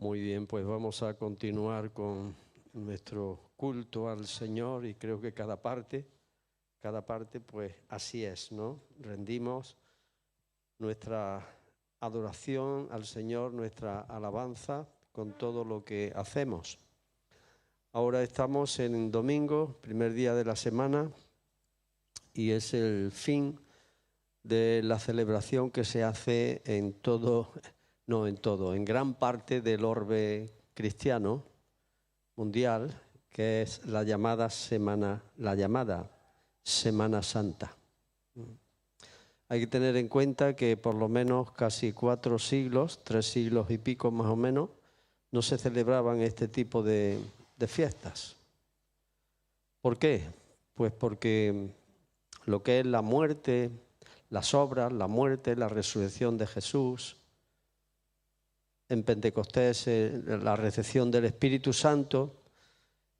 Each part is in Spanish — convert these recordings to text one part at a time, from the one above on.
Muy bien, pues vamos a continuar con nuestro culto al Señor y creo que cada parte, pues así es, ¿no? Rendimos nuestra adoración al Señor, nuestra alabanza con todo lo que hacemos. Ahora estamos en domingo, primer día de la semana, y es el fin de la celebración que se hace en gran parte del orbe cristiano mundial, que es la llamada Semana Santa. Hay que tener en cuenta que por lo menos casi 4 siglos, 3 siglos y pico más o menos, no se celebraban este tipo de fiestas. ¿Por qué? Pues porque lo que es la muerte, las obras, la muerte, la resurrección de Jesús, en Pentecostés la recepción del Espíritu Santo,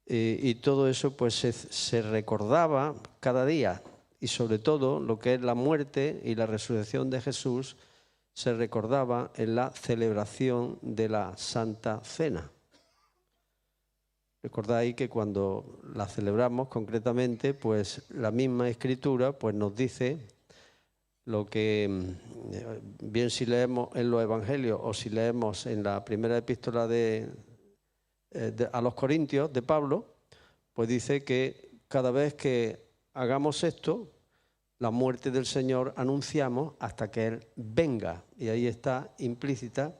y todo eso pues se recordaba cada día, y sobre todo lo que es la muerte y la resurrección de Jesús se recordaba en la celebración de la Santa Cena. Recordáis que cuando la celebramos concretamente, pues la misma Escritura pues nos dice lo que, bien si leemos en los Evangelios o si leemos en la primera epístola a los Corintios de Pablo, pues dice que cada vez que hagamos esto, la muerte del Señor anunciamos hasta que Él venga. Y ahí está explícita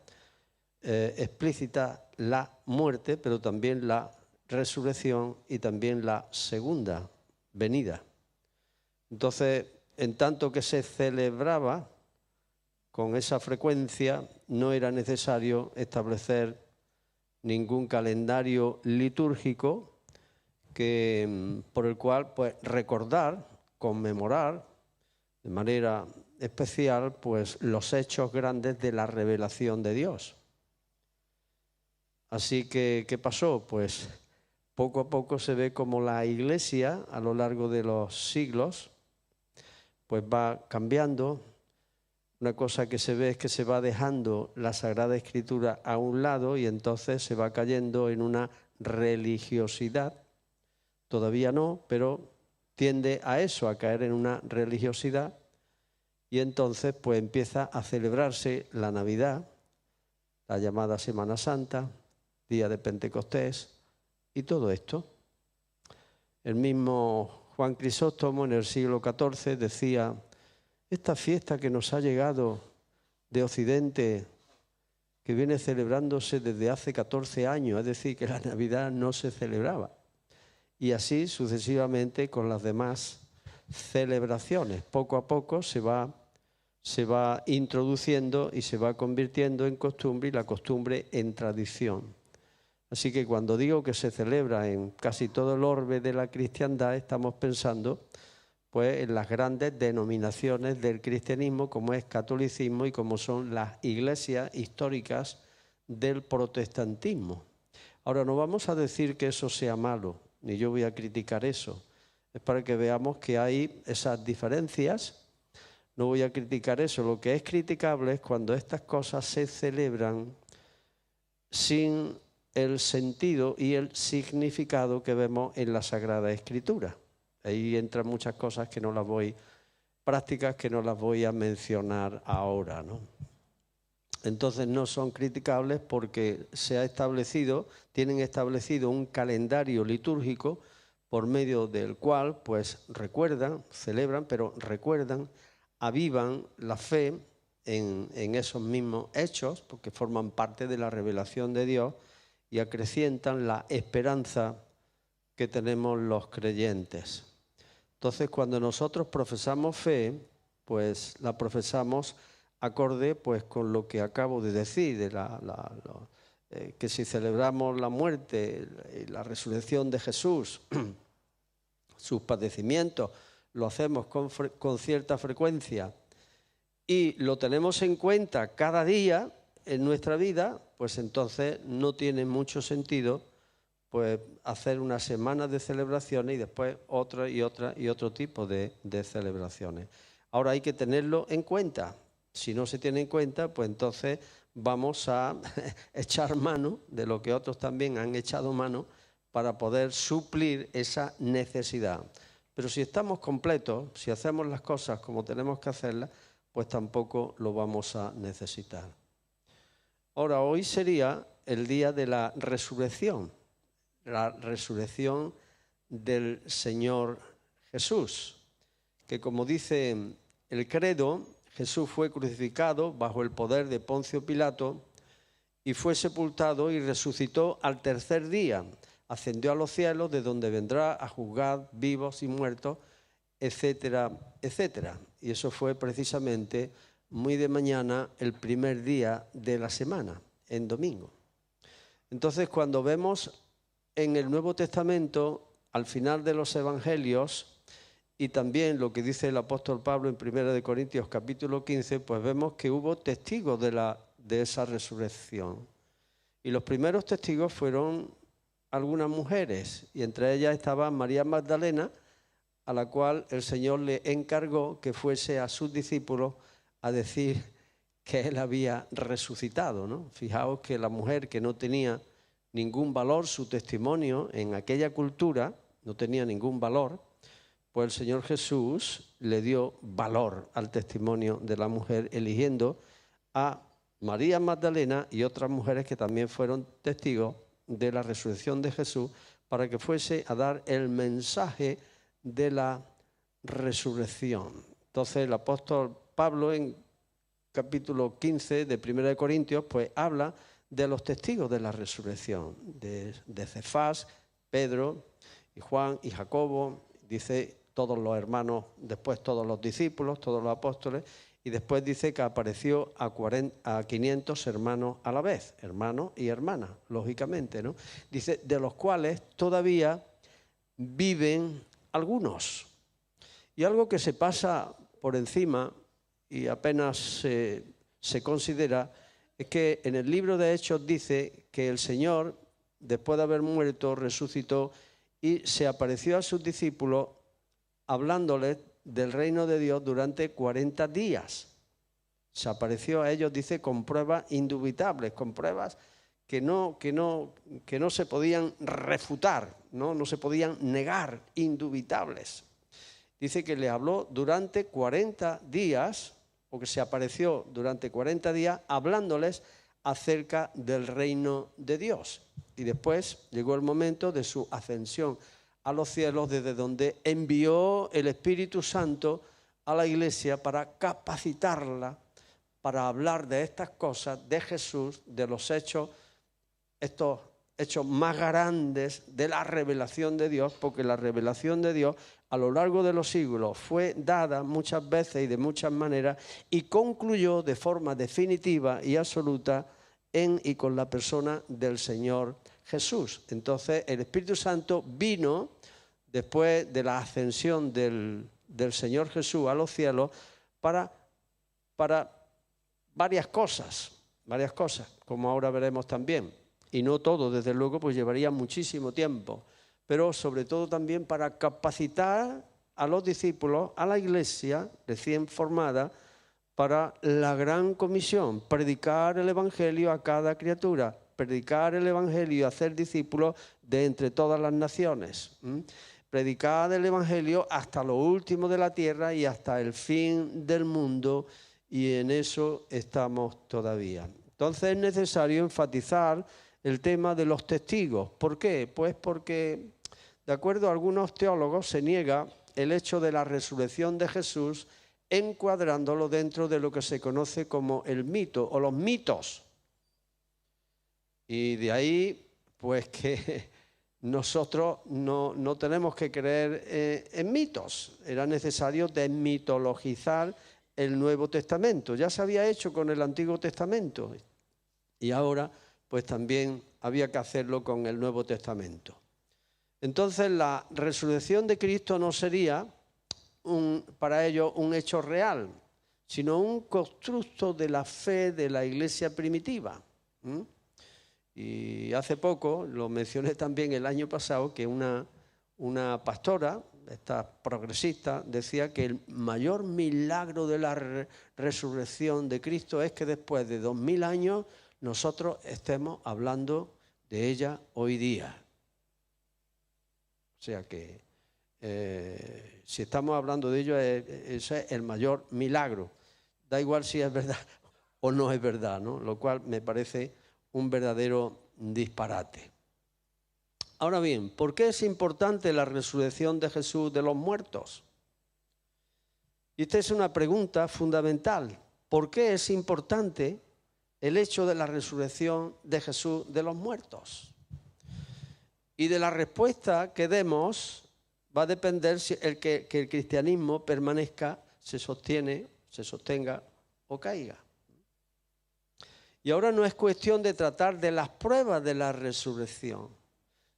la muerte, pero también la resurrección y también la segunda venida. Entonces, en tanto que se celebraba con esa frecuencia, no era necesario establecer ningún calendario litúrgico por el cual pues, recordar, conmemorar de manera especial pues, los hechos grandes de la revelación de Dios. Así que, ¿qué pasó? Pues poco a poco se ve como la Iglesia a lo largo de los siglos pues va cambiando. Una cosa que se ve es que se va dejando la Sagrada Escritura a un lado y entonces se va cayendo en una religiosidad. Todavía no, pero tiende a eso, a caer en una religiosidad, y entonces pues empieza a celebrarse la Navidad, la llamada Semana Santa, día de Pentecostés y todo esto. El mismo Juan Crisóstomo en el siglo XIV decía: esta fiesta que nos ha llegado de Occidente, que viene celebrándose desde hace 14 años, es decir, que la Navidad no se celebraba. Y así sucesivamente con las demás celebraciones. Poco a poco se va introduciendo y se va convirtiendo en costumbre, y la costumbre en tradición. Así que cuando digo que se celebra en casi todo el orbe de la cristiandad, estamos pensando pues, en las grandes denominaciones del cristianismo, como es catolicismo y como son las iglesias históricas del protestantismo. Ahora, no vamos a decir que eso sea malo, ni yo voy a criticar eso. Es para que veamos que hay esas diferencias. No voy a criticar eso. Lo que es criticable es cuando estas cosas se celebran sin el sentido y el significado que vemos en la Sagrada Escritura. Ahí entran muchas cosas prácticas que no las voy a mencionar ahora, ¿no? Entonces no son criticables porque tienen establecido un calendario litúrgico por medio del cual pues celebran, pero recuerdan, avivan la fe en esos mismos hechos, porque forman parte de la revelación de Dios y acrecientan la esperanza que tenemos los creyentes. Entonces, cuando nosotros profesamos fe, pues la profesamos acorde pues, con lo que acabo de decir, que si celebramos la muerte y la resurrección de Jesús, sus padecimientos, lo hacemos con cierta frecuencia y lo tenemos en cuenta cada día en nuestra vida, pues entonces no tiene mucho sentido pues hacer una semana de celebraciones y después otra y otro tipo de celebraciones. Ahora hay que tenerlo en cuenta. Si no se tiene en cuenta, pues entonces vamos a echar mano de lo que otros también han echado mano para poder suplir esa necesidad. Pero si estamos completos, si hacemos las cosas como tenemos que hacerlas, pues tampoco lo vamos a necesitar. Ahora, hoy sería el día de la resurrección del Señor Jesús, que como dice el credo, Jesús fue crucificado bajo el poder de Poncio Pilato y fue sepultado y resucitó al tercer día. Ascendió a los cielos, de donde vendrá a juzgar vivos y muertos, etcétera, etcétera. Y eso fue precisamente muy de mañana, el primer día de la semana, en domingo. Entonces, cuando vemos en el Nuevo Testamento, al final de los Evangelios, y también lo que dice el apóstol Pablo en 1 Corintios capítulo 15, pues vemos que hubo testigos de esa resurrección. Y los primeros testigos fueron algunas mujeres, y entre ellas estaba María Magdalena, a la cual el Señor le encargó que fuese a sus discípulos a decir que Él había resucitado, ¿no? Fijaos que la mujer que no tenía ningún valor, su testimonio en aquella cultura no tenía ningún valor, pues el Señor Jesús le dio valor al testimonio de la mujer, eligiendo a María Magdalena y otras mujeres que también fueron testigos de la resurrección de Jesús, para que fuese a dar el mensaje de la resurrección. Entonces el apóstol Pablo en capítulo 15 de 1 Corintios pues habla de los testigos de la resurrección, de Cefás, Pedro y Juan y Jacobo, dice todos los hermanos, después todos los discípulos, todos los apóstoles, y después dice que apareció a 500 hermanos a la vez, hermanos y hermanas, lógicamente, ¿no? Dice, de los cuales todavía viven algunos. Y algo que se pasa por encima y apenas se considera es que en el libro de Hechos dice que el Señor, después de haber muerto, resucitó y se apareció a sus discípulos hablándoles del reino de Dios durante 40 días. Se apareció a ellos, dice, con pruebas indubitables, con pruebas que no se podían refutar, no se podían negar, indubitables. Dice que le habló durante 40 días, o que se apareció durante 40 días, hablándoles acerca del reino de Dios. Y después llegó el momento de su ascensión a los cielos, desde donde envió el Espíritu Santo a la iglesia para capacitarla para hablar de estas cosas, de Jesús, de los hechos, estos hechos más grandes de la revelación de Dios, porque la revelación de Dios a lo largo de los siglos fue dada muchas veces y de muchas maneras y concluyó de forma definitiva y absoluta en y con la persona del Señor Jesús. Entonces el Espíritu Santo vino después de la ascensión del Señor Jesús a los cielos para varias cosas, como ahora veremos también. Y no todo, desde luego, pues llevaría muchísimo tiempo, pero sobre todo también para capacitar a los discípulos, a la iglesia recién formada, para la gran comisión, predicar el Evangelio a cada criatura, predicar el Evangelio y hacer discípulos de entre todas las naciones. Predicar el Evangelio hasta lo último de la tierra y hasta el fin del mundo, y en eso estamos todavía. Entonces es necesario enfatizar el tema de los testigos. ¿Por qué? Pues porque, de acuerdo a algunos teólogos, se niega el hecho de la resurrección de Jesús, encuadrándolo dentro de lo que se conoce como el mito o los mitos. Y de ahí, pues que nosotros no tenemos que creer en mitos. Era necesario desmitologizar el Nuevo Testamento. Ya se había hecho con el Antiguo Testamento y ahora pues también había que hacerlo con el Nuevo Testamento. Entonces la resurrección de Cristo no sería para ellos un hecho real, sino un constructo de la fe de la iglesia primitiva. Y hace poco, lo mencioné también el año pasado, que una pastora esta progresista, decía que el mayor milagro de la resurrección de Cristo es que después de 2000 años nosotros estemos hablando de ella hoy día. O sea que si estamos hablando de ello, ese es el mayor milagro. Da igual si es verdad o no es verdad, ¿no? Lo cual me parece un verdadero disparate. Ahora bien, ¿por qué es importante la resurrección de Jesús de los muertos? Y esta es una pregunta fundamental. ¿Por qué es importante el hecho de la resurrección de Jesús de los muertos? Y de la respuesta que demos va a depender que el cristianismo permanezca, se sostenga o caiga. Y ahora no es cuestión de tratar de las pruebas de la resurrección,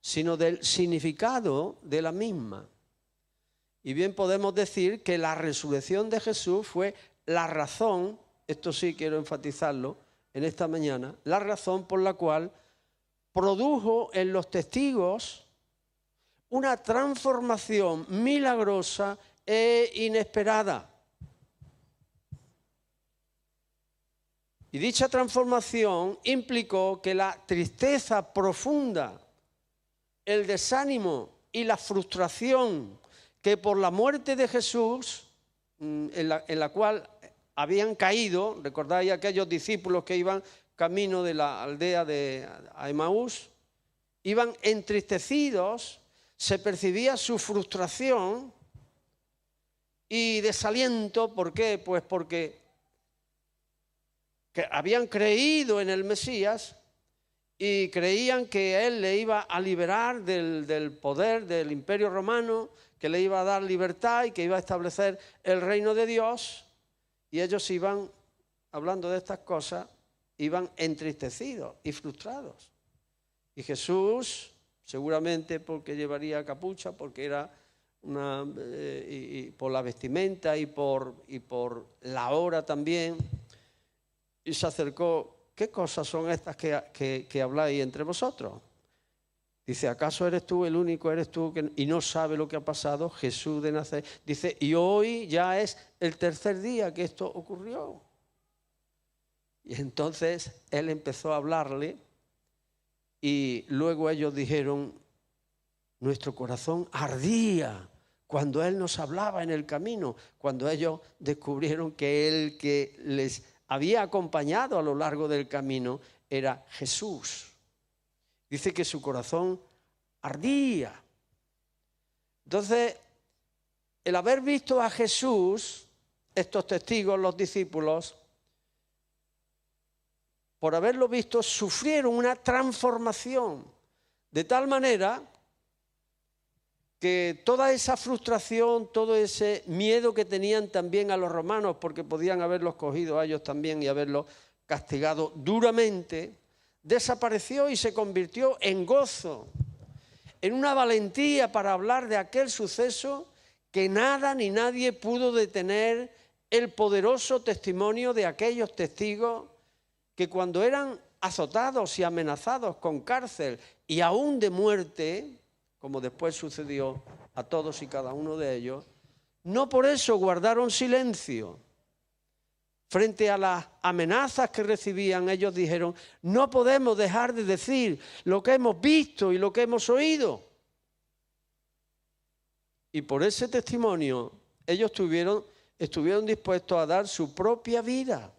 sino del significado de la misma. Y bien podemos decir que la resurrección de Jesús fue la razón, esto sí quiero enfatizarlo en esta mañana, la razón por la cual produjo en los testigos una transformación milagrosa e inesperada. Y dicha transformación implicó que la tristeza profunda, el desánimo y la frustración que por la muerte de Jesús, en la cual habían caído, recordáis aquellos discípulos que iban camino de la aldea de Emaús, iban entristecidos, se percibía su frustración y desaliento. ¿Por qué? Pues porque habían creído en el Mesías y creían que Él le iba a liberar del poder del Imperio Romano, que le iba a dar libertad y que iba a establecer el reino de Dios. Y ellos iban, hablando de estas cosas, iban entristecidos y frustrados. Y Jesús, seguramente porque llevaría capucha, porque era y por la vestimenta y por la hora también, y se acercó. ¿Qué cosas son estas que habláis entre vosotros? Dice, ¿acaso eres tú el único, y no sabe lo que ha pasado? Jesús de Nazaret. Dice, y hoy ya es el tercer día que esto ocurrió. Y entonces él empezó a hablarle y luego ellos dijeron, nuestro corazón ardía cuando él nos hablaba en el camino, cuando ellos descubrieron que él que les había acompañado a lo largo del camino era Jesús. Dice que su corazón ardía. Entonces, el haber visto a Jesús, estos testigos, los discípulos, por haberlo visto, sufrieron una transformación, de tal manera que toda esa frustración, todo ese miedo que tenían también a los romanos, porque podían haberlos cogido a ellos también y haberlos castigado duramente, desapareció y se convirtió en gozo, en una valentía para hablar de aquel suceso que nada ni nadie pudo detener el poderoso testimonio de aquellos testigos que cuando eran azotados y amenazados con cárcel y aún de muerte, como después sucedió a todos y cada uno de ellos, no por eso guardaron silencio. Frente a las amenazas que recibían, ellos dijeron, no podemos dejar de decir lo que hemos visto y lo que hemos oído. Y por ese testimonio, ellos estuvieron dispuestos a dar su propia vida.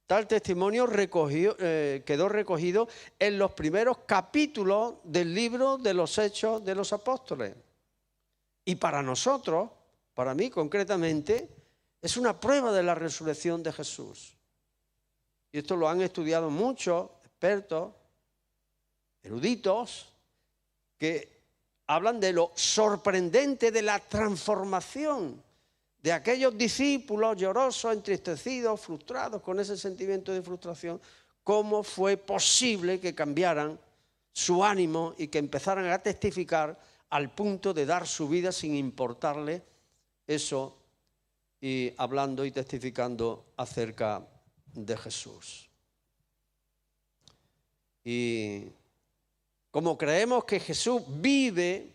Tal testimonio quedó recogido en los primeros capítulos del libro de los Hechos de los Apóstoles. Y para nosotros, para mí concretamente, es una prueba de la resurrección de Jesús. Y esto lo han estudiado muchos expertos, eruditos, que hablan de lo sorprendente de la transformación de aquellos discípulos llorosos, entristecidos, frustrados, con ese sentimiento de frustración, cómo fue posible que cambiaran su ánimo y que empezaran a testificar al punto de dar su vida sin importarle eso, y hablando y testificando acerca de Jesús. Y como creemos que Jesús vive,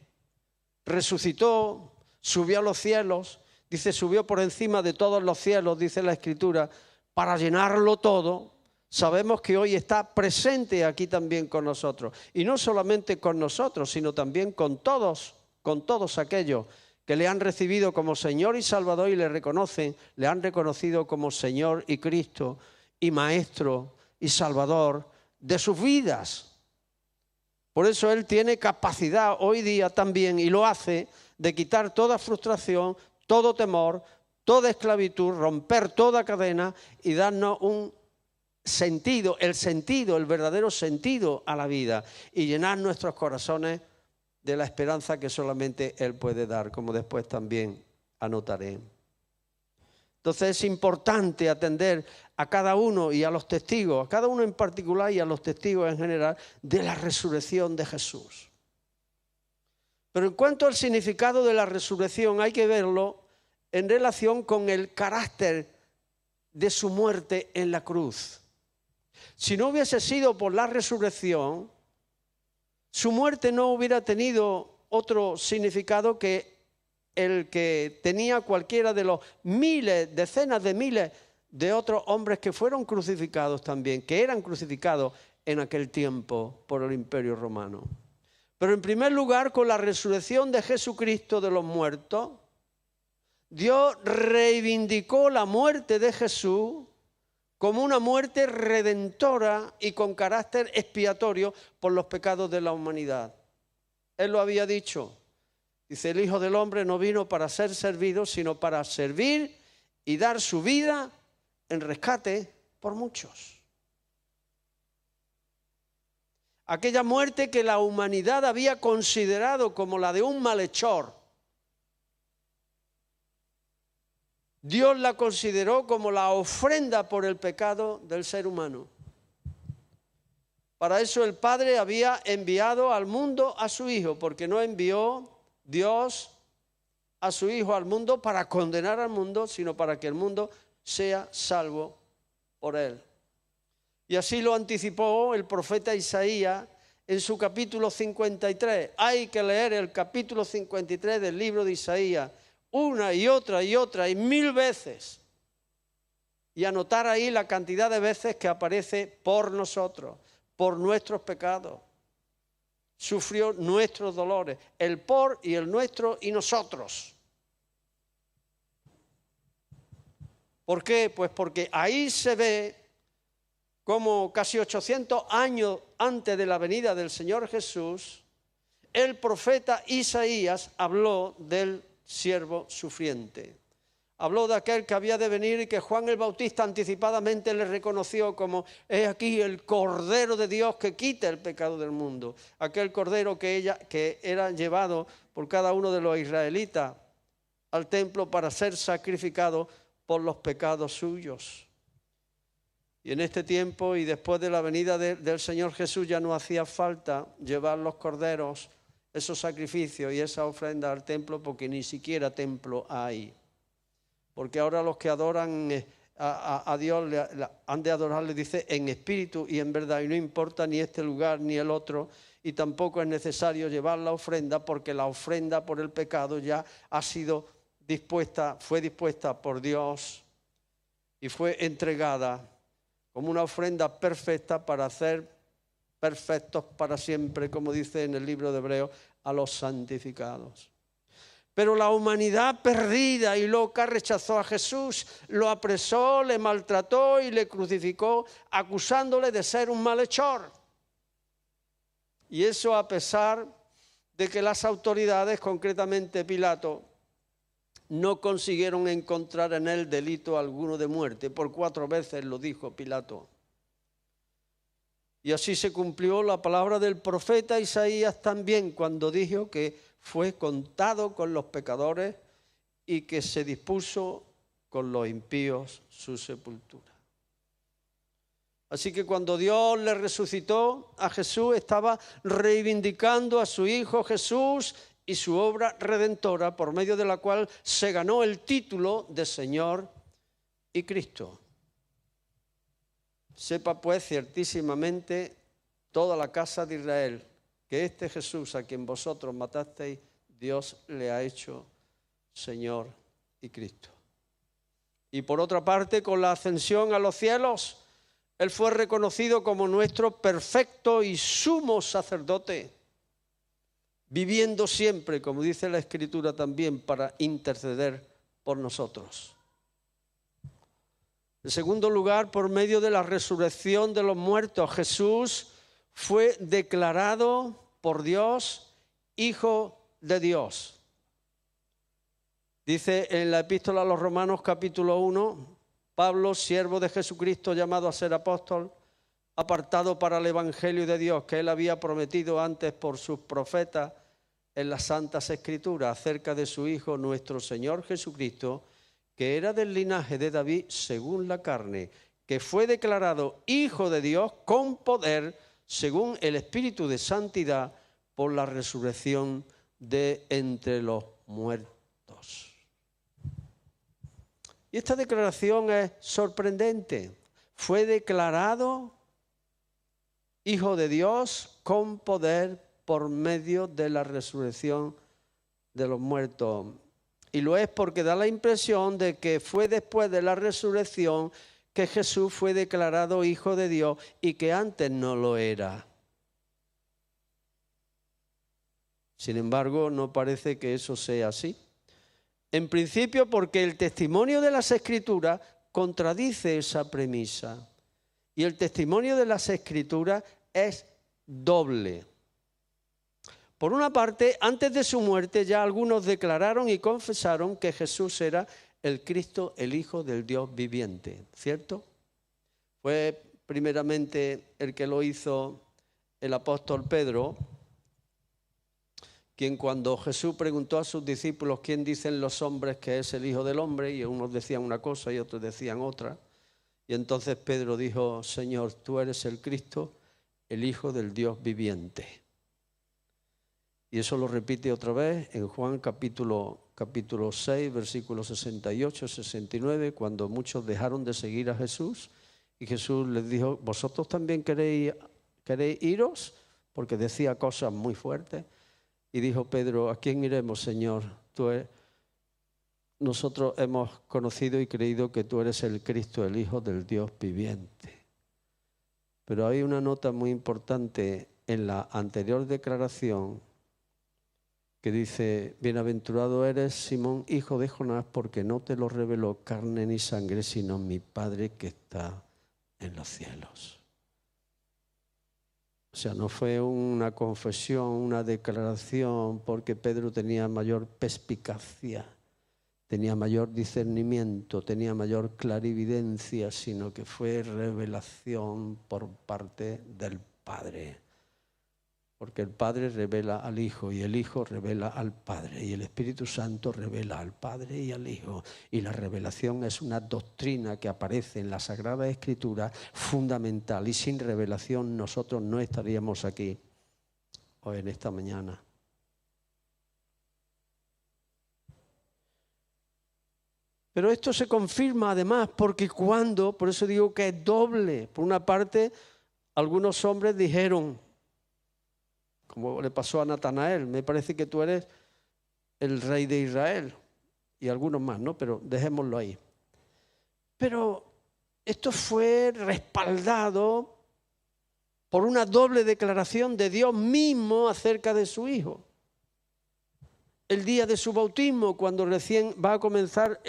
resucitó, subió a los cielos, dice, subió por encima de todos los cielos, dice la Escritura, para llenarlo todo. Sabemos que hoy está presente aquí también con nosotros. Y no solamente con nosotros, sino también con todos aquellos que le han recibido como Señor y Salvador y le han reconocido como Señor y Cristo y Maestro y Salvador de sus vidas. Por eso Él tiene capacidad hoy día también, y lo hace, de quitar toda frustración, todo temor, toda esclavitud, romper toda cadena y darnos un sentido, el verdadero sentido a la vida y llenar nuestros corazones de la esperanza que solamente Él puede dar, como después también anotaré. Entonces es importante atender a cada uno y a los testigos, a cada uno en particular y a los testigos en general, de la resurrección de Jesús. Pero en cuanto al significado de la resurrección, hay que verlo en relación con el carácter de su muerte en la cruz. Si no hubiese sido por la resurrección, su muerte no hubiera tenido otro significado que el que tenía cualquiera de los miles, decenas de miles de otros hombres que fueron crucificados también, que eran crucificados en aquel tiempo por el Imperio Romano. Pero en primer lugar, con la resurrección de Jesucristo de los muertos, Dios reivindicó la muerte de Jesús como una muerte redentora y con carácter expiatorio por los pecados de la humanidad. Él lo había dicho. Dice, el Hijo del Hombre no vino para ser servido, sino para servir y dar su vida en rescate por muchos. Aquella muerte que la humanidad había considerado como la de un malhechor, Dios la consideró como la ofrenda por el pecado del ser humano. Para eso el Padre había enviado al mundo a su Hijo, porque no envió Dios a su Hijo al mundo para condenar al mundo, sino para que el mundo sea salvo por Él. Y así lo anticipó el profeta Isaías en su capítulo 53. Hay que leer el capítulo 53 del libro de Isaías una y otra y 1000 veces y anotar ahí la cantidad de veces que aparece por nosotros, por nuestros pecados. Sufrió nuestros dolores, el por y el nuestro y nosotros. ¿Por qué? Pues porque ahí se ve como casi 800 años antes de la venida del Señor Jesús, el profeta Isaías habló del siervo sufriente. Habló de aquel que había de venir y que Juan el Bautista anticipadamente le reconoció como he aquí el Cordero de Dios que quita el pecado del mundo. Aquel Cordero que era llevado por cada uno de los israelitas al templo para ser sacrificado por los pecados suyos. Y en este tiempo y después de la venida del Señor Jesús ya no hacía falta llevar los corderos, esos sacrificios y esa ofrenda al templo, porque ni siquiera templo hay. Porque ahora los que adoran a Dios han de adorarle, dice, en espíritu y en verdad, y no importa ni este lugar ni el otro, y tampoco es necesario llevar la ofrenda, porque la ofrenda por el pecado ya ha sido dispuesta, fue dispuesta por Dios y fue entregada como una ofrenda perfecta para hacer perfectos para siempre, como dice en el libro de Hebreos, a los santificados. Pero la humanidad perdida y loca rechazó a Jesús, lo apresó, le maltrató y le crucificó, acusándole de ser un malhechor. Y eso a pesar de que las autoridades, concretamente Pilato, no consiguieron encontrar en él delito alguno de muerte. Por 4 veces lo dijo Pilato. Y así se cumplió la palabra del profeta Isaías también, cuando dijo que fue contado con los pecadores y que se dispuso con los impíos su sepultura. Así que cuando Dios le resucitó a Jesús, estaba reivindicando a su Hijo Jesús y su obra redentora, por medio de la cual se ganó el título de Señor y Cristo. Sepa pues ciertísimamente toda la casa de Israel que este Jesús a quien vosotros matasteis, Dios le ha hecho Señor y Cristo. Y por otra parte, con la ascensión a los cielos, Él fue reconocido como nuestro perfecto y sumo sacerdote, viviendo siempre, como dice la Escritura también, para interceder por nosotros. En segundo lugar, por medio de la resurrección de los muertos, Jesús fue declarado por Dios Hijo de Dios. Dice en la Epístola a los Romanos capítulo 1, Pablo, siervo de Jesucristo, llamado a ser apóstol, apartado para el Evangelio de Dios, que Él había prometido antes por sus profetas en las Santas Escrituras acerca de su Hijo, nuestro Señor Jesucristo, que era del linaje de David según la carne, que fue declarado Hijo de Dios con poder según el Espíritu de Santidad por la resurrección de entre los muertos. Y esta declaración es sorprendente. Fue declarado Hijo de Dios con poder por medio de la resurrección de los muertos. Y lo es porque da la impresión de que fue después de la resurrección que Jesús fue declarado Hijo de Dios y que antes no lo era. Sin embargo, no parece que eso sea así. En principio, porque el testimonio de las Escrituras contradice esa premisa. Y el testimonio de las Escrituras es doble. Por una parte, antes de su muerte ya algunos declararon y confesaron que Jesús era el Cristo, el Hijo del Dios viviente, ¿cierto? Fue primeramente el que lo hizo el apóstol Pedro, quien cuando Jesús preguntó a sus discípulos quién dicen los hombres que es el Hijo del Hombre, y unos decían una cosa y otros decían otra, y entonces Pedro dijo: Señor, tú eres el Cristo, el Hijo del Dios viviente. Y eso lo repite otra vez en Juan capítulo 6, versículos 68, 69, cuando muchos dejaron de seguir a Jesús y Jesús les dijo: ¿vosotros también queréis iros? Porque decía cosas muy fuertes. Y dijo Pedro: ¿a quién iremos, Señor? Nosotros hemos conocido y creído que tú eres el Cristo, el Hijo del Dios viviente. Pero hay una nota muy importante en la anterior declaración que dice: bienaventurado eres, Simón, hijo de Jonás, porque no te lo reveló carne ni sangre, sino mi Padre que está en los cielos. O sea, no fue una confesión, una declaración, porque Pedro tenía mayor perspicacia, tenía mayor discernimiento, tenía mayor clarividencia, sino que fue revelación por parte del Padre. Porque el Padre revela al Hijo y el Hijo revela al Padre y el Espíritu Santo revela al Padre y al Hijo. Y la revelación es una doctrina que aparece en la Sagrada Escritura fundamental, y sin revelación nosotros no estaríamos aquí hoy en esta mañana. Pero esto se confirma además porque por eso digo que es doble. Por una parte, algunos hombres dijeron, como le pasó a Natanael: me parece que tú eres el rey de Israel. Y algunos más, ¿no? Pero dejémoslo ahí. Pero esto fue respaldado por una doble declaración de Dios mismo acerca de su Hijo. El día de su bautismo, cuando recién va a comenzar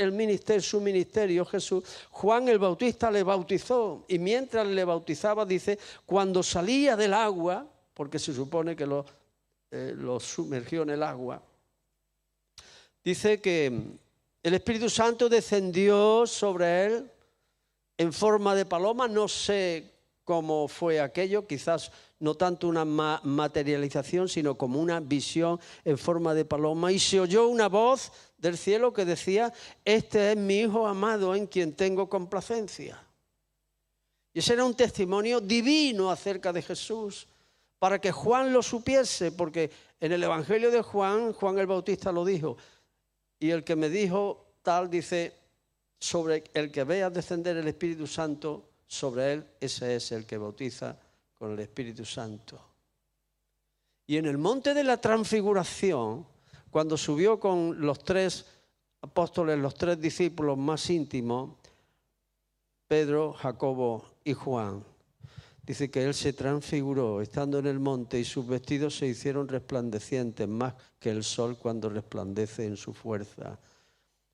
su ministerio, Jesús, Juan el Bautista le bautizó. Y mientras le bautizaba, dice, cuando salía del agua, porque se supone que lo sumergió en el agua, dice que el Espíritu Santo descendió sobre él en forma de paloma. No sé cómo fue aquello, quizás no tanto una materialización, sino como una visión en forma de paloma. Y se oyó una voz del cielo que decía: este es mi Hijo amado en quien tengo complacencia. Y ese era un testimonio divino acerca de Jesús, para que Juan lo supiese, porque en el Evangelio de Juan, Juan el Bautista lo dijo. Y el que me dijo tal, dice, sobre el que vea descender el Espíritu Santo sobre él, ese es el que bautiza con el Espíritu Santo. Y en el monte de la transfiguración, cuando subió con los 3 apóstoles, los 3 discípulos más íntimos, Pedro, Jacobo y Juan, dice que él se transfiguró estando en el monte y sus vestidos se hicieron resplandecientes más que el sol cuando resplandece en su fuerza.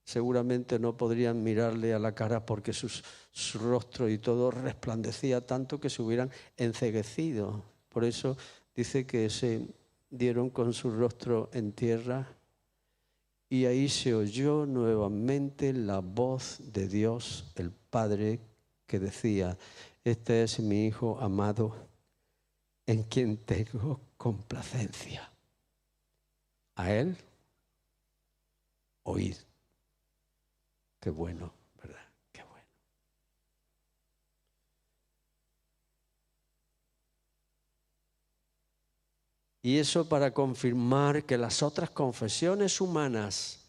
Seguramente no podrían mirarle a la cara porque su rostro y todo resplandecía tanto que se hubieran enceguecido. Por eso dice que se dieron con su rostro en tierra y ahí se oyó nuevamente la voz de Dios, el Padre, que decía: este es mi Hijo amado, en quien tengo complacencia. A Él oíd. Qué bueno, ¿verdad? Qué bueno. Y eso para confirmar que las otras confesiones humanas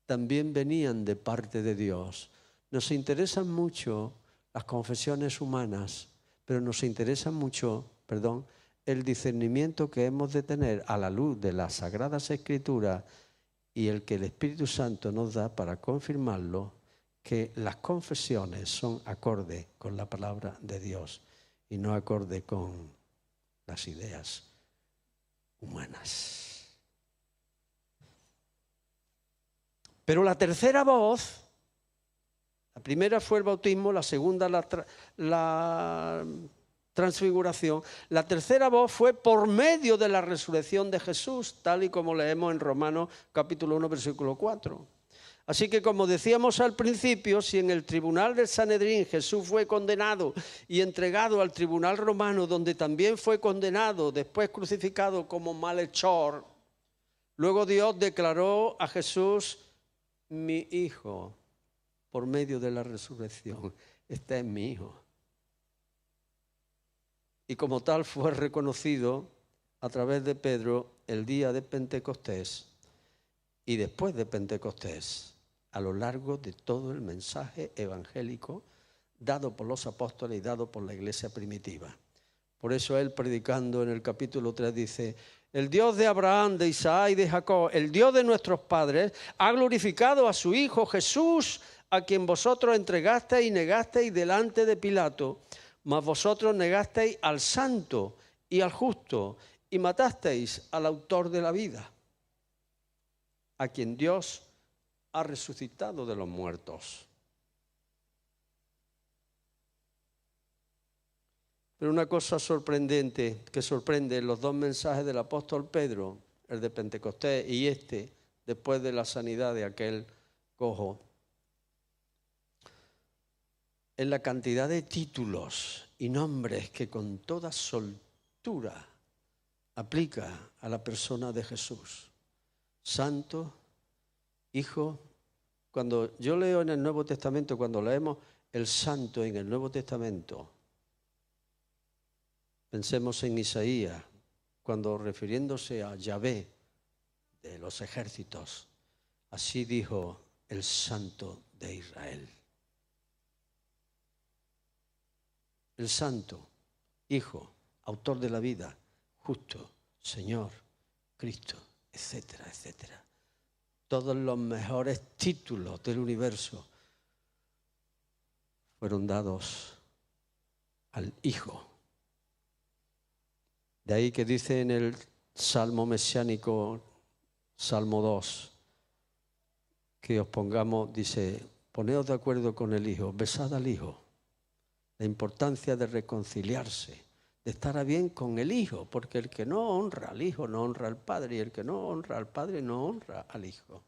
también venían de parte de Dios. Nos interesan mucho las confesiones humanas, pero nos interesa mucho, el discernimiento que hemos de tener a la luz de las Sagradas Escrituras y el que el Espíritu Santo nos da para confirmarlo, que las confesiones son acorde con la palabra de Dios y no acorde con las ideas humanas. Pero la tercera voz, la primera fue el bautismo, la segunda la transfiguración, la tercera voz fue por medio de la resurrección de Jesús, tal y como leemos en Romanos capítulo 1, versículo 4. Así que, como decíamos al principio, si en el tribunal del Sanedrín Jesús fue condenado y entregado al tribunal romano, donde también fue condenado, después crucificado como malhechor, luego Dios declaró a Jesús mi Hijo por medio de la resurrección. Este es mi Hijo. Y como tal fue reconocido a través de Pedro el día de Pentecostés y después de Pentecostés, a lo largo de todo el mensaje evangélico dado por los apóstoles y dado por la iglesia primitiva. Por eso él, predicando en el capítulo 3, dice: el Dios de Abraham, de Isaac y de Jacob, el Dios de nuestros padres, ha glorificado a su Hijo Jesús, a quien vosotros entregasteis y negasteis delante de Pilato. Mas vosotros negasteis al santo y al justo y matasteis al autor de la vida, a quien Dios ha resucitado de los muertos. Pero una cosa sorprendente que sorprende en los dos mensajes del apóstol Pedro, el de Pentecostés y después de la sanidad de aquel cojo, en la cantidad de títulos y nombres que con toda soltura aplica a la persona de Jesús. Santo, Hijo. Cuando yo leo en el Nuevo Testamento, cuando leemos el Santo en el Nuevo Testamento, pensemos en Isaías, cuando refiriéndose a Yahvé de los ejércitos, así dijo el Santo de Israel. El Santo, Hijo, Autor de la vida, Justo, Señor, Cristo, etcétera, etcétera. Todos los mejores títulos del universo fueron dados al Hijo. De ahí que dice en el Salmo mesiánico, Salmo 2, que os pongamos, dice: poneos de acuerdo con el Hijo, besad al Hijo. La importancia de reconciliarse, de estar a bien con el Hijo, porque el que no honra al Hijo no honra al Padre, y el que no honra al Padre no honra al Hijo.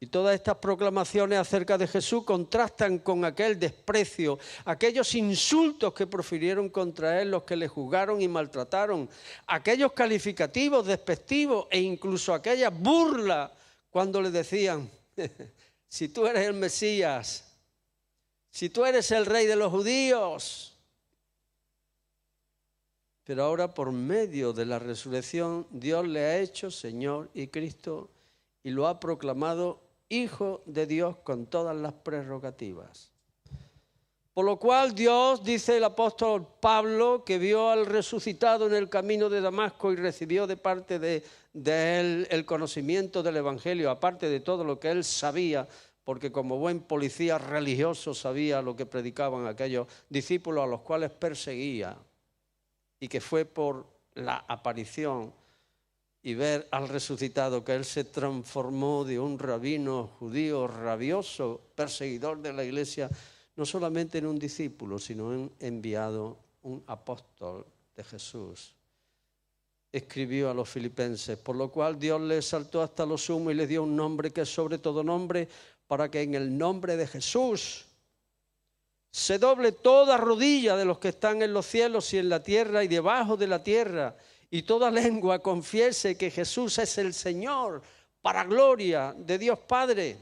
Y todas estas proclamaciones acerca de Jesús contrastan con aquel desprecio, aquellos insultos que profirieron contra él los que le juzgaron y maltrataron, aquellos calificativos despectivos e incluso aquella burla cuando le decían: si tú eres el Mesías, si tú eres el rey de los judíos. Pero ahora, por medio de la resurrección, Dios le ha hecho Señor y Cristo y lo ha proclamado Hijo de Dios con todas las prerrogativas. Por lo cual Dios, dice el apóstol Pablo, que vio al resucitado en el camino de Damasco y recibió de parte de él el conocimiento del Evangelio, aparte de todo lo que él sabía, porque como buen policía religioso sabía lo que predicaban aquellos discípulos a los cuales perseguía, y que fue por la aparición y ver al resucitado que él se transformó de un rabino judío rabioso, perseguidor de la iglesia, no solamente en un discípulo, sino en enviado, un apóstol de Jesús. Escribió a los filipenses, por lo cual Dios le exaltó hasta lo sumo y le dio un nombre que es sobre todo nombre, para que en el nombre de Jesús se doble toda rodilla de los que están en los cielos y en la tierra y debajo de la tierra, y toda lengua confiese que Jesús es el Señor, para gloria de Dios Padre.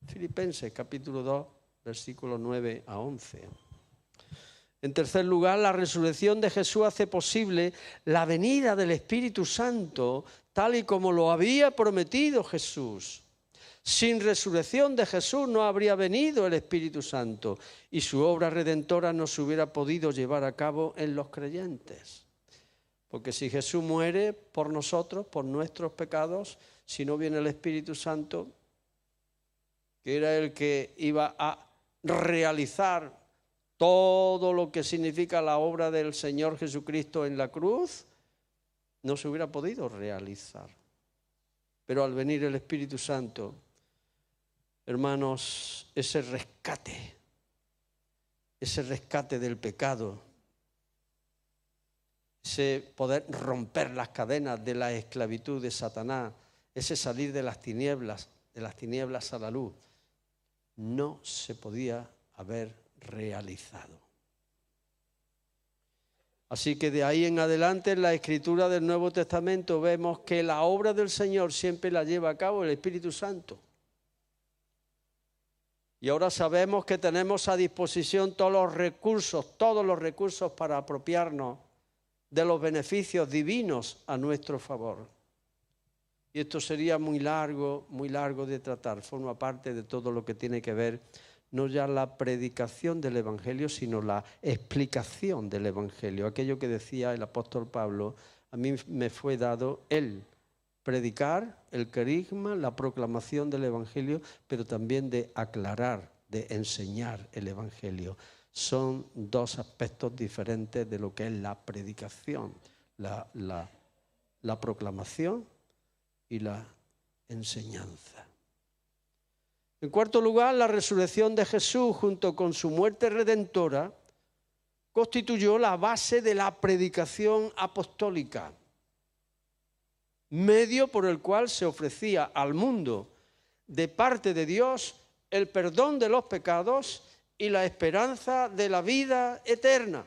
Filipenses capítulo 2. Versículos 9 a 11. En tercer lugar, la resurrección de Jesús hace posible la venida del Espíritu Santo, tal y como lo había prometido Jesús. Sin resurrección de Jesús no habría venido el Espíritu Santo y su obra redentora no se hubiera podido llevar a cabo en los creyentes. Porque si Jesús muere por nosotros, por nuestros pecados, si no viene el Espíritu Santo, que era el que iba a realizar todo lo que significa la obra del Señor Jesucristo en la cruz, no se hubiera podido realizar. Pero al venir el Espíritu Santo, hermanos, ese rescate del pecado, ese poder romper las cadenas de la esclavitud de Satanás, ese salir de las tinieblas a la luz, no se podía haber realizado. Así que de ahí en adelante en la escritura del Nuevo Testamento vemos que la obra del Señor siempre la lleva a cabo el Espíritu Santo. Y ahora sabemos que tenemos a disposición todos los recursos para apropiarnos de los beneficios divinos a nuestro favor. Y esto sería muy largo de tratar. Forma parte de todo lo que tiene que ver, no ya la predicación del Evangelio, sino la explicación del Evangelio. Aquello que decía el apóstol Pablo, a mí me fue dado el predicar, el querigma, la proclamación del Evangelio, pero también de aclarar, de enseñar el Evangelio. Son dos aspectos diferentes de lo que es la predicación, la proclamación y la enseñanza. En cuarto lugar, la resurrección de Jesús junto con su muerte redentora constituyó la base de la predicación apostólica, medio por el cual se ofrecía al mundo de parte de Dios el perdón de los pecados y la esperanza de la vida eterna.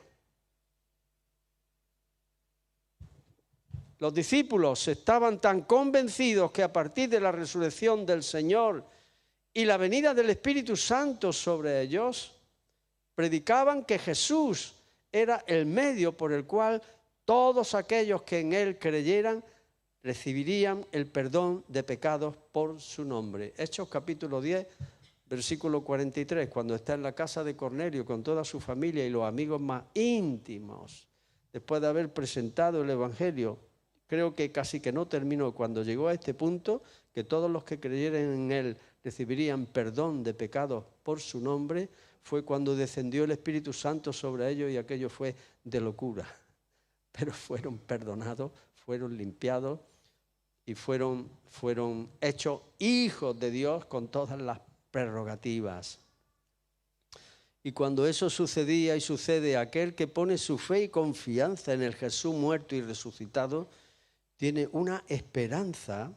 Los discípulos estaban tan convencidos que a partir de la resurrección del Señor y la venida del Espíritu Santo sobre ellos, predicaban que Jesús era el medio por el cual todos aquellos que en Él creyeran recibirían el perdón de pecados por su nombre. Hechos capítulo 10, versículo 43, cuando está en la casa de Cornelio con toda su familia y los amigos más íntimos, después de haber presentado el Evangelio, creo que casi que no terminó cuando llegó a este punto, que todos los que creyeran en Él recibirían perdón de pecados por su nombre, fue cuando descendió el Espíritu Santo sobre ellos y aquello fue de locura. Pero fueron perdonados, fueron limpiados y fueron hechos hijos de Dios con todas las prerrogativas. Y cuando eso sucedía y sucede, aquel que pone su fe y confianza en el Jesús muerto y resucitado, tiene una esperanza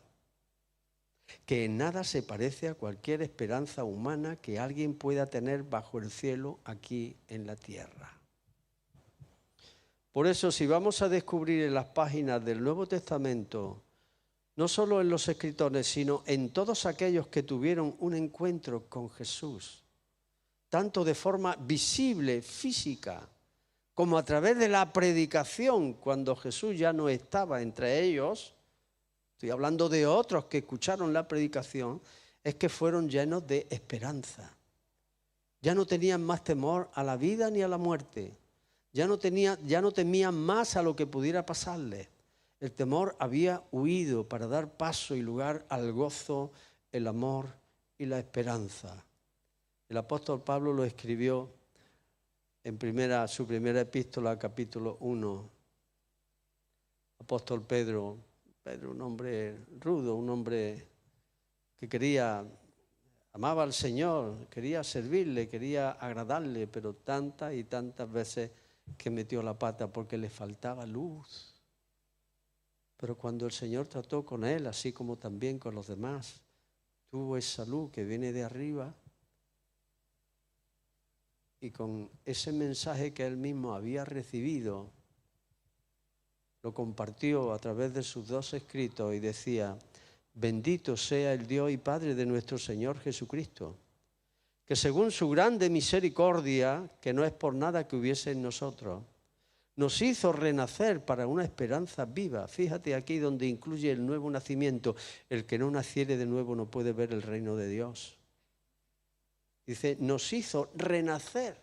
que en nada se parece a cualquier esperanza humana que alguien pueda tener bajo el cielo aquí en la tierra. Por eso, si vamos a descubrir en las páginas del Nuevo Testamento, no solo en los escritores, sino en todos aquellos que tuvieron un encuentro con Jesús, tanto de forma visible, física, como a través de la predicación, cuando Jesús ya no estaba entre ellos, estoy hablando de otros que escucharon la predicación, es que fueron llenos de esperanza, Ya no tenían más temor a la vida ni a la muerte. Ya no temían más a lo que pudiera pasarles. El temor había huido para dar paso y lugar al gozo, el amor y la esperanza. El apóstol Pablo lo escribió en su primera epístola, capítulo 1. Apóstol Pedro, un hombre rudo, un hombre que amaba al Señor, quería servirle, quería agradarle, pero tantas y tantas veces que metió la pata porque le faltaba luz. Pero cuando el Señor trató con él, así como también con los demás, tuvo esa luz que viene de arriba y con ese mensaje que él mismo había recibido, lo compartió a través de sus 2 escritos y decía: bendito sea el Dios y Padre de nuestro Señor Jesucristo, que según su grande misericordia, que no es por nada que hubiese en nosotros, nos hizo renacer para una esperanza viva. Fíjate aquí donde incluye el nuevo nacimiento. El que no naciere de nuevo no puede ver el reino de Dios. Dice, nos hizo renacer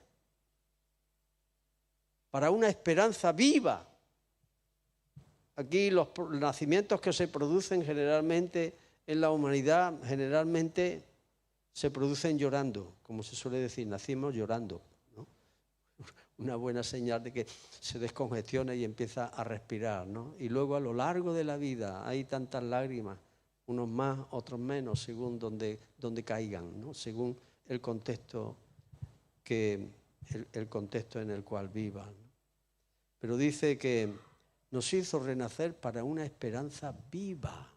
para una esperanza viva. Aquí los nacimientos que se producen generalmente en la humanidad, generalmente se producen llorando, como se suele decir, nacimos llorando, ¿no? Una buena señal de que se descongestiona y empieza a respirar, ¿no? Y luego a lo largo de la vida hay tantas lágrimas, unos más, otros menos, según donde caigan, ¿no? Según el contexto el contexto en el cual vivan. Pero dice que nos hizo renacer para una esperanza viva.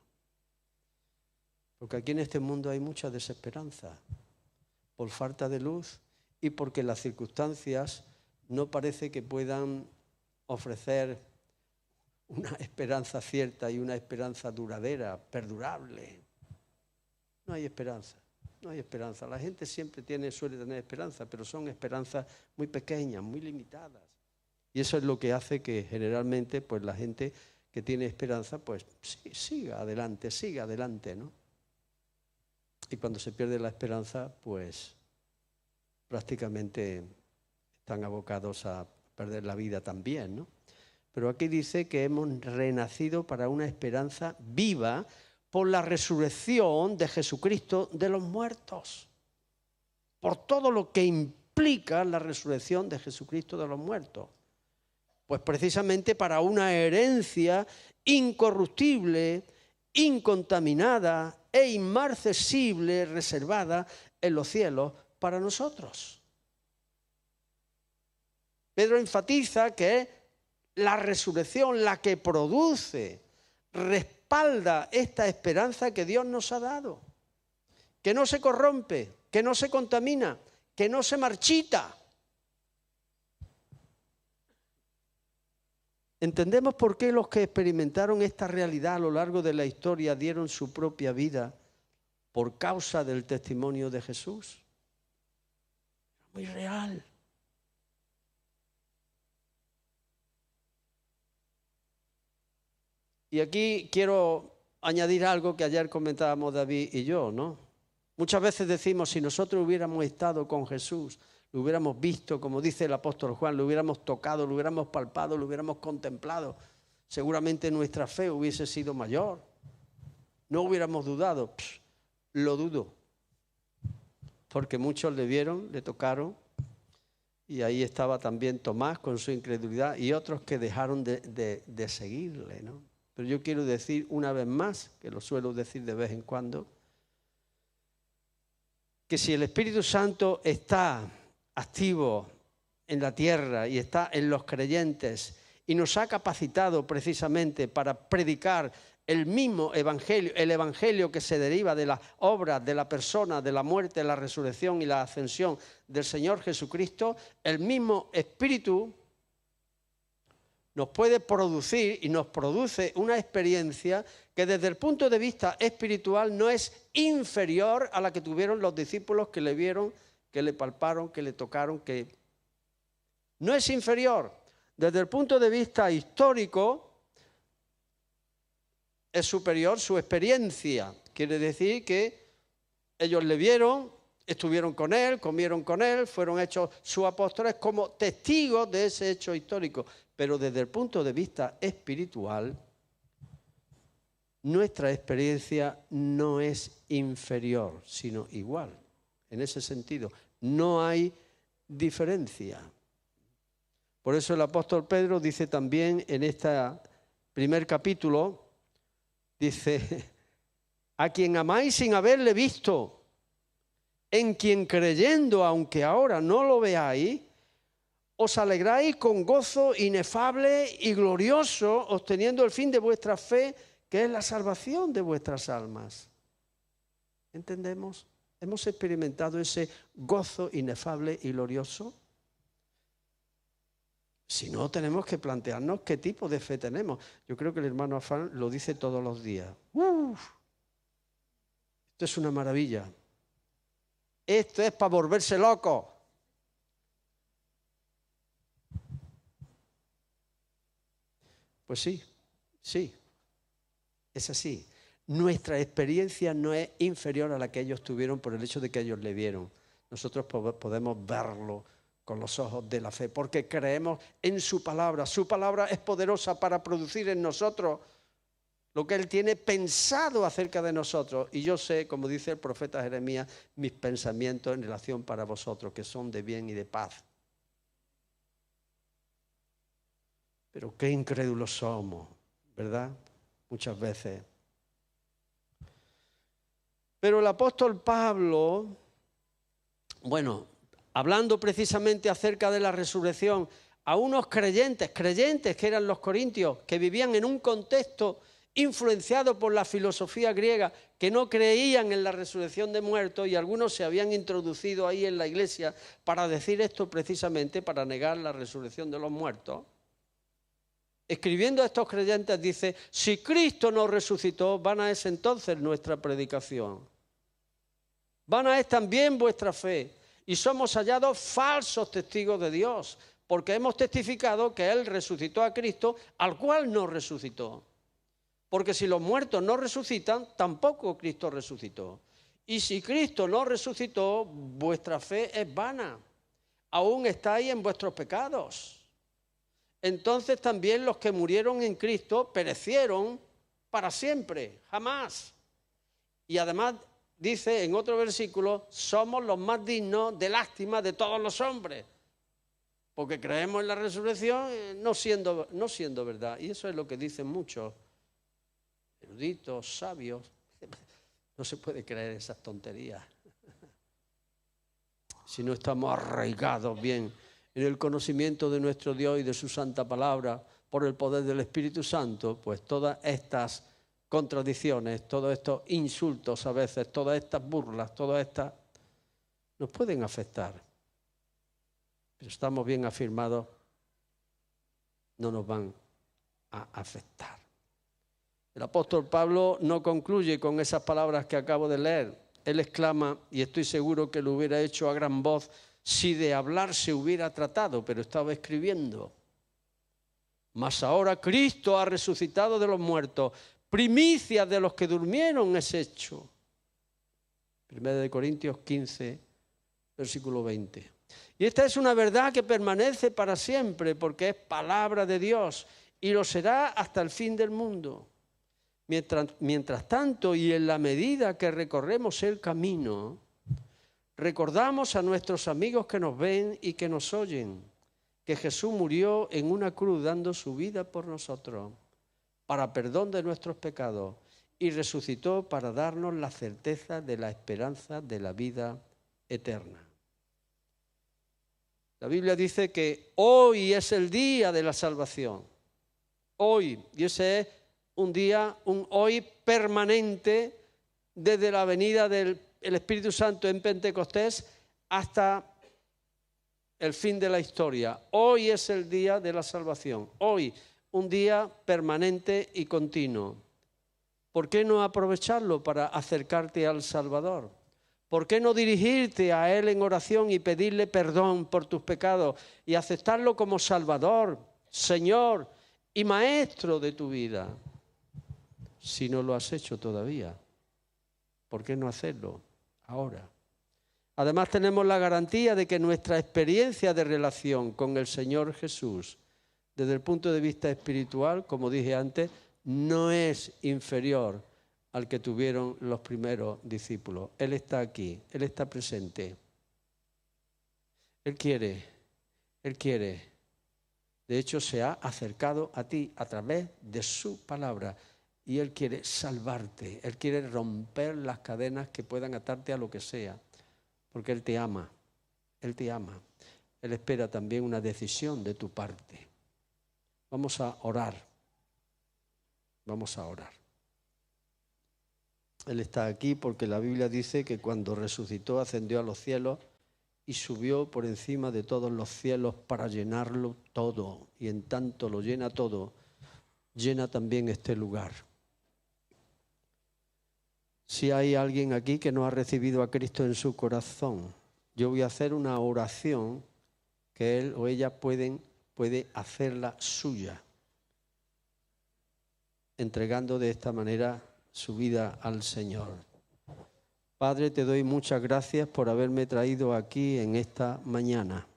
Porque aquí en este mundo hay mucha desesperanza por falta de luz y porque las circunstancias no parece que puedan ofrecer una esperanza cierta y una esperanza duradera, perdurable. No hay esperanza, no hay esperanza. La gente siempre suele tener esperanza, pero son esperanzas muy pequeñas, muy limitadas. Y eso es lo que hace que generalmente pues, la gente que tiene esperanza pues siga adelante, ¿no? Y cuando se pierde la esperanza, pues prácticamente están abocados a perder la vida también, ¿no? Pero aquí dice que hemos renacido para una esperanza viva por la resurrección de Jesucristo de los muertos. Por todo lo que implica la resurrección de Jesucristo de los muertos. Pues precisamente para una herencia incorruptible, incontaminada e inmarcesible, reservada en los cielos para nosotros. Pedro enfatiza que es la resurrección la que produce, respalda esta esperanza que Dios nos ha dado, que no se corrompe, que no se contamina, que no se marchita. ¿Entendemos por qué los que experimentaron esta realidad a lo largo de la historia dieron su propia vida por causa del testimonio de Jesús? Muy real. Y aquí quiero añadir algo que ayer comentábamos David y yo, ¿no? Muchas veces decimos, si nosotros hubiéramos estado con Jesús, lo hubiéramos visto, como dice el apóstol Juan, lo hubiéramos tocado, lo hubiéramos palpado, lo hubiéramos contemplado, seguramente nuestra fe hubiese sido mayor. No hubiéramos dudado. Lo dudo. Porque muchos le vieron, le tocaron, y ahí estaba también Tomás con su incredulidad y otros que dejaron de seguirle, ¿no? Pero yo quiero decir una vez más, que lo suelo decir de vez en cuando, que si el Espíritu Santo está activo en la tierra y está en los creyentes y nos ha capacitado precisamente para predicar el mismo evangelio, el evangelio que se deriva de las obras, de la persona, de la muerte, la resurrección y la ascensión del Señor Jesucristo, el mismo Espíritu nos puede producir y nos produce una experiencia que desde el punto de vista espiritual no es inferior a la que tuvieron los discípulos que le vieron, que le palparon, que le tocaron, que no es inferior. Desde el punto de vista histórico es superior su experiencia. Quiere decir que ellos le vieron, estuvieron con él, comieron con él, fueron hechos sus apóstoles como testigos de ese hecho histórico. Pero desde el punto de vista espiritual, nuestra experiencia no es inferior, sino igual. En ese sentido, no hay diferencia. Por eso el apóstol Pedro dice también en este primer capítulo, dice, a quien amáis sin haberle visto, en quien creyendo, aunque ahora no lo veáis, os alegráis con gozo inefable y glorioso, obteniendo el fin de vuestra fe, que es la salvación de vuestras almas. ¿Entendemos? ¿Hemos experimentado ese gozo inefable y glorioso? Si no, tenemos que plantearnos qué tipo de fe tenemos. Yo creo que el hermano Afán lo dice todos los días. Esto es una maravilla. Esto es para volverse loco. Pues sí, es así. Nuestra experiencia no es inferior a la que ellos tuvieron por el hecho de que ellos le vieron. Nosotros podemos verlo con los ojos de la fe, porque creemos en su palabra. Su palabra es poderosa para producir en nosotros lo que Él tiene pensado acerca de nosotros. Y yo sé, como dice el profeta Jeremías, mis pensamientos en relación para vosotros, que son de bien y de paz. Pero qué incrédulos somos, ¿verdad? Muchas veces. Pero el apóstol Pablo, bueno, hablando precisamente acerca de la resurrección, a unos creyentes que eran los corintios, que vivían en un contexto influenciado por la filosofía griega, que no creían en la resurrección de muertos, y algunos se habían introducido ahí en la iglesia para decir esto precisamente, para negar la resurrección de los muertos. Escribiendo a estos creyentes dice, si Cristo nos resucitó, vana es entonces nuestra predicación. Vana es también vuestra fe. Y somos hallados falsos testigos de Dios, porque hemos testificado que Él resucitó a Cristo, al cual no resucitó. Porque si los muertos no resucitan, tampoco Cristo resucitó. Y si Cristo no resucitó, vuestra fe es vana. Aún estáis en vuestros pecados. Entonces también los que murieron en Cristo perecieron para siempre, jamás. Y además dice en otro versículo, somos los más dignos de lástima de todos los hombres, porque creemos en la resurrección no siendo verdad. Y eso es lo que dicen muchos eruditos, sabios. No se puede creer esas tonterías. Si no estamos arraigados bien en el conocimiento de nuestro Dios y de su santa palabra, por el poder del Espíritu Santo, pues todas estas contradicciones, todos estos insultos a veces, todas estas burlas, todas estas, nos pueden afectar. Pero estamos bien afirmados, no nos van a afectar. El apóstol Pablo no concluye con esas palabras que acabo de leer. Él exclama, y estoy seguro que lo hubiera hecho a gran voz, si de hablar se hubiera tratado, pero estaba escribiendo. Mas ahora Cristo ha resucitado de los muertos, primicia de los que durmieron es hecho. 1 Corintios 15, versículo 20. Y esta es una verdad que permanece para siempre, porque es palabra de Dios, y lo será hasta el fin del mundo. Mientras tanto, y en la medida que recorremos el camino, recordamos a nuestros amigos que nos ven y que nos oyen, que Jesús murió en una cruz dando su vida por nosotros, para perdón de nuestros pecados, y resucitó para darnos la certeza de la esperanza de la vida eterna. La Biblia dice que hoy es el día de la salvación. Hoy, y ese es un día, un hoy permanente desde la venida del Espíritu Santo en Pentecostés hasta el fin de la historia. Hoy es el día de la salvación. Hoy, un día permanente y continuo. ¿Por qué no aprovecharlo para acercarte al Salvador? ¿Por qué no dirigirte a Él en oración y pedirle perdón por tus pecados y aceptarlo como Salvador, Señor y Maestro de tu vida? Si no lo has hecho todavía, ¿por qué no hacerlo ahora? Además tenemos la garantía de que nuestra experiencia de relación con el Señor Jesús, desde el punto de vista espiritual, como dije antes, no es inferior al que tuvieron los primeros discípulos. Él está aquí, Él está presente. Él quiere. De hecho, se ha acercado a ti a través de su palabra y Él quiere salvarte. Él quiere romper las cadenas que puedan atarte a lo que sea, porque Él te ama. Él te ama. Él espera también una decisión de tu parte. Vamos a orar. Vamos a orar. Él está aquí porque la Biblia dice que cuando resucitó ascendió a los cielos y subió por encima de todos los cielos para llenarlo todo. Y en tanto lo llena todo, llena también este lugar. Si hay alguien aquí que no ha recibido a Cristo en su corazón, yo voy a hacer una oración que él o ella puede hacerla suya, entregando de esta manera su vida al Señor. Padre, te doy muchas gracias por haberme traído aquí en esta mañana.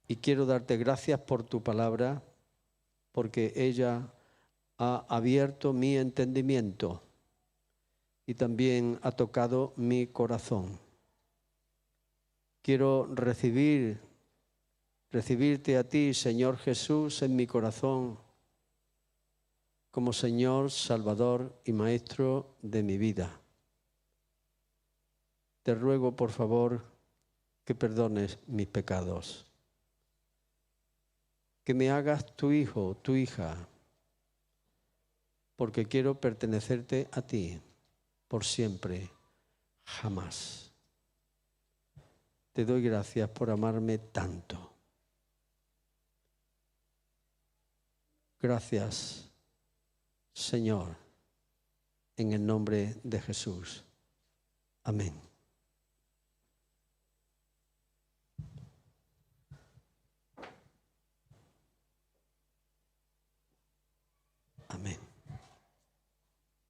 Y quiero darte gracias por tu palabra, porque ella ha abierto mi entendimiento y también ha tocado mi corazón. Quiero recibirte a ti, Señor Jesús, en mi corazón, como Señor, Salvador y Maestro de mi vida. Te ruego, por favor, que perdones mis pecados, que me hagas tu hijo, tu hija, porque quiero pertenecerte a ti por siempre, jamás. Te doy gracias por amarme tanto. Gracias, Señor, en el nombre de Jesús. Amén.